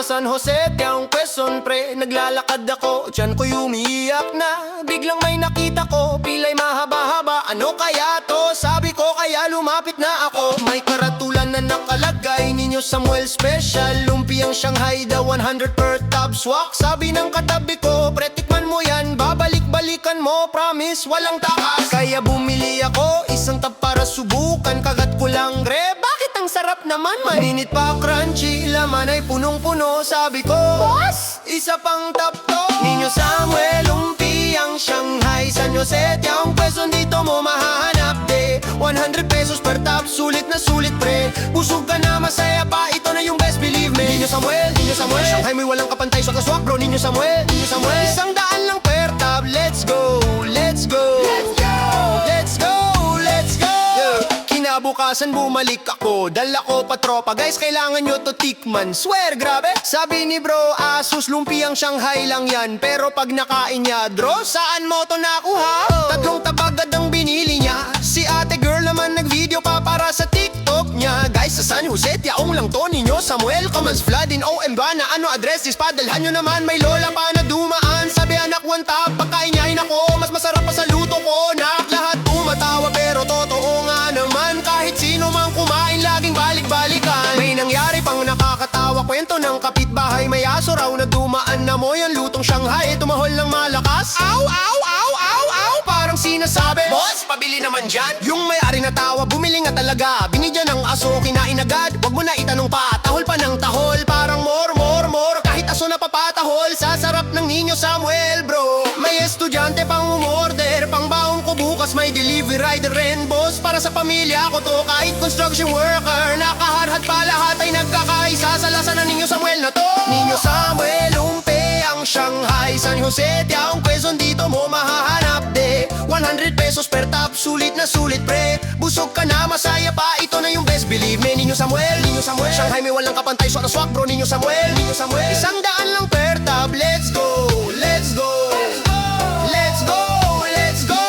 sa San Jose, tiyang Quezon pre. Naglalakad ako, tiyan ko'y umiiyak na. Biglang may nakita ko, pilay mahaba-haba. Ano kaya to? Sabi ko kaya lumapit na ako. May karatulan na nakalagay, Ninyo Samuel Special Lumpiang Shanghai, the 100 per tab swak. Sabi ng katabi ko, pre tikman mo yan, babalik-balikan mo, promise walang takas. Kaya bumili ako, isang tab para subukan. Kagat ko lang, gre, bakit ang sarap naman? Mainit pa crunchy, laman ay punong-puno. Sabi ko, boss, isa pang tab to. Ninyo Samuel Lumpiang Shanghai, San Jose, tiyang Quezon, dito mo mahahanap de 100 pesos per tab, sulit na sulit pre. Busog ka na, masaya pa, ito na yung best, believe me. Ninyo Samuel Shanghai, may walang kapantay sa kaswak bro. Ninyo Samuel, isang daan lang per tab. Let's go, let's go, let's go, let's go, let's go. Kinabukasan bumalik ako, dala ko pa tropa. Guys, kailangan nyo to tikman, swear grabe. Sabi ni bro, Asus Lumpiang Shanghai lang yan. Pero pag nakain niya, bro, saan mo to nakuha? Tatlong tabagad ang binili niya. Si ate girl naman nag-video pa para sa TikTok niya. Guys, sa San Jose, tiyaong lang to. Ninyo Samuel, comments flood in OM ba na ano address is padalhan nyo naman. May lola pa na dumaan, sabi anak one tap, pagkain niya nako, mas masarap pa sa luto ko. Nak, lahat tumatawa pero totoo nga naman. Kahit sino mang kumain, laging balik-balikan. May nangyari pang nakakatawa, kwento ng kapitbahay. May aso raw na dumaan na mo yung lutong Shanghai. Tumahol lang malakas, aw, aw, aw, aw, aw. Parang sinasabi, boss, pabili naman dyan. Yung may-ari na tawa, bumili nga talaga. Binigyan ng aso, kinain agad. Wag mo na itanong pa, tahol pa ng tahol. Parang more, more, more. Kahit aso na papatahol, sa sarap ng Ninyo Samuel bro. May estudyante pang umorder, pang baon ko bukas. May delivery rider rin, boss, para sa pamilya ko to. Kahit construction worker, nakaharhat pa lahat ay nagkakaisa sa lasa ng Ninyo Samuel na to. Ninyo Samuel Lumpiang Shanghai, San Jose, tiyang Quezon, dito mo mahahanap de 100 pesos per tab, sulit na sulit pre. Busog ka na, masaya pa, ito na yung best, believe me. Ninyo Samuel Shanghai, may walang kapantay sa swak bro. Ninyo Samuel, isang daan lang per tab. Let's go, let's go, let's go, let's go.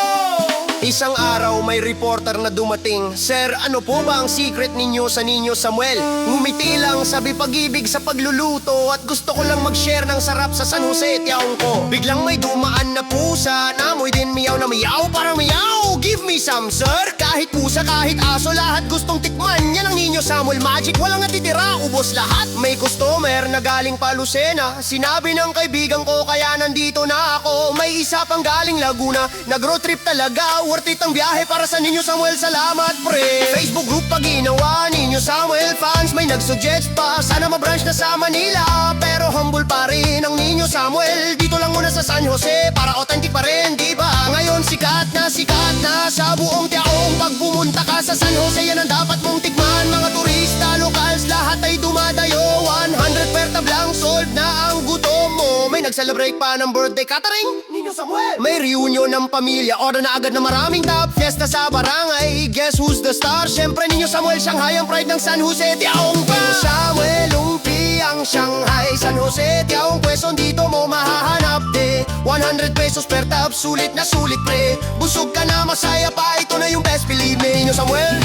Isang araw may reporter na dumating. Sir, ano po ba ang secret ninyo sa Ninyo Samuel? Ngumiti lang, sabi pag-ibig sa pagluluto. At gusto ko lang mag-share ng sarap sa San Jose, tiyaong ko. Biglang may dumaan na pusa, namoy din miyaw na miyaw, parang miyaw. Give me some sir. Kahit pusa, kahit aso, lahat gustong tikman. Yan ang Ninyo Samuel magic, walang natitira, ubos lahat. May customer na galing pa Lucena, sinabi ng kaibigan ko kaya nandito na ako. May isa pang galing Laguna, nag-road trip talaga. Worth it ang biyahe para sa Ninyo Samuel, salamat pre. Facebook group pa ginawa, Ninyo Samuel fans. May nag-suggest pa, sana ma-branch na sa Manila. Pero humble pa rin ang Ninyo Samuel, dito lang muna sa San Jose, para authentic pa rin, di ba? Ngayon sikat na sa buong tiyaong. Pag pumunta ka sa San Jose, yan ang dapat mong tikman. Mga turista, locals, lahat ay dumadayo. 100 per tab lang, sold na ang gutom mo. May nag-celebrate pa ng birthday catering, Ninyo Samuel. May reunion ng pamilya, order na agad na maraming tab. Fiesta sa barangay, guess who's the star? Siyempre Ninyo Samuel Shanghai, ang pride ng San Jose, tiyaong pa. Ninyo Samuel Lumpiang Shanghai, San Jose, tiyaong Quezon, dito mo mahahanap de 100 pesos per tab, sulit na sulit pre. Busog ka na, masaya pa, ito na yung best, believe me. Ninyo Samuel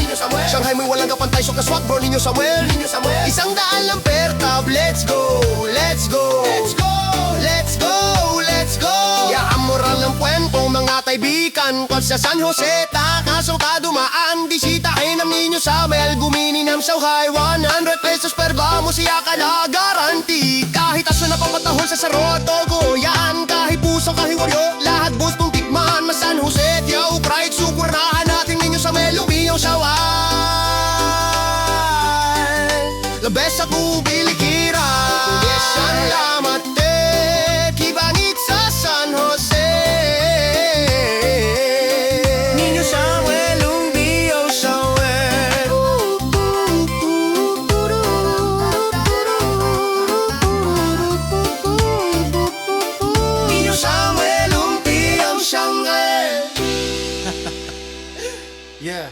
Shanghai, may walang kapantay sa kaswak bro. Ninyo Samuel, isang daan lang per tab. Let's go, let's go, let's go, let's go, let's go. Yaan moral ng kwento mga kaibigan ko sa San Jose, takaso ka dumaan, bisitahin ang Ninyo Samuel. Gumini ng Shanghai, 100 pesos per bamo, siya ka na garanti. Kahit aso na papatahol sa sarot, togo yan. Kahit puso, kahit waryo, lahat gustong tikman. Mas San Jose, tiyaw, pride, sukurnahan natin Ninyo Samuel Lumpiang Shanghai. The best sa kubilikiran, yes, ang lamat kibangit sa San Jose. Ninyo Samuel Lumpiang Shanghai. Ninyo Samuel Lumpiang Shanghai. Yeah.